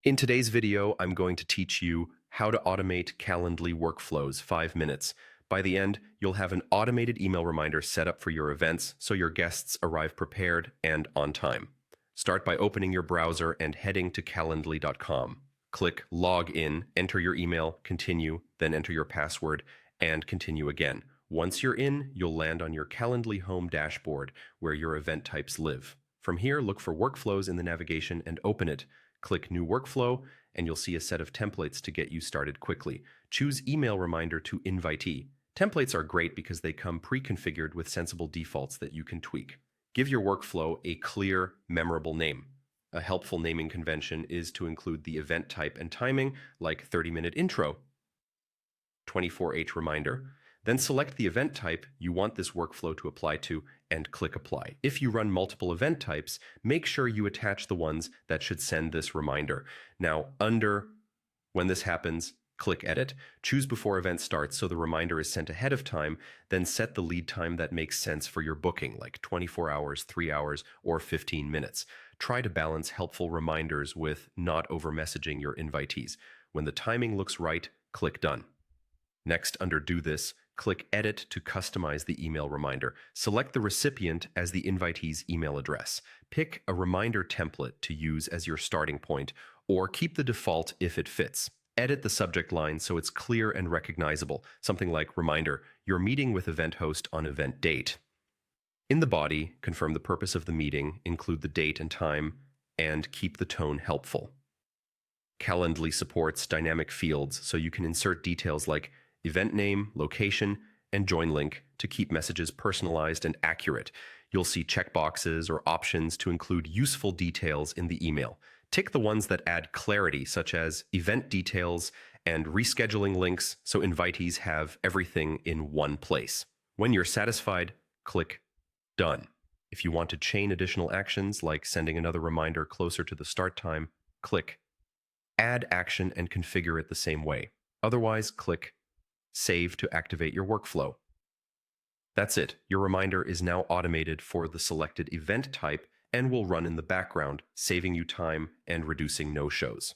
In today's video, I'm going to teach you how to automate Calendly workflows 5 minutes. By the end, you'll have an automated email reminder set up for your events so your guests arrive prepared and on time. Start by opening your browser and heading to calendly.com. Click Log In, enter your email, continue, then enter your password, and continue again. Once you're in, you'll land on your Calendly home dashboard where your event types live. From here, look for workflows in the navigation and open it. Click New Workflow, and you'll see a set of templates to get you started quickly. Choose Email Reminder to Invitee. Templates are great because they come pre-configured with sensible defaults that you can tweak. Give your workflow a clear, memorable name. A helpful naming convention is to include the event type and timing, like 30-minute intro, 24H reminder. Then select the event type you want this workflow to apply to and click Apply. If you run multiple event types, make sure you attach the ones that should send this reminder. Now, when this happens, click Edit. Choose before event starts so the reminder is sent ahead of time, then set the lead time that makes sense for your booking, like 24 hours, 3 hours, or 15 minutes. Try to balance helpful reminders with not over-messaging your invitees. When the timing looks right, click Done. Next, under Do This, click Edit to customize the email reminder. Select the recipient as the invitee's email address. Pick a reminder template to use as your starting point, or keep the default if it fits. Edit the subject line so it's clear and recognizable, something like Reminder, your meeting with event host on event date. In the body, confirm the purpose of the meeting, include the date and time, and keep the tone helpful. Calendly supports dynamic fields, so you can insert details like event name, location, and join link to keep messages personalized and accurate. You'll see checkboxes or options to include useful details in the email. Tick the ones that add clarity, such as event details and rescheduling links, so invitees have everything in one place. When you're satisfied, click Done. If you want to chain additional actions, like sending another reminder closer to the start time, click Add Action and configure it the same way. Otherwise, click Save to activate your workflow. That's it. Your reminder is now automated for the selected event type and will run in the background, saving you time and reducing no-shows.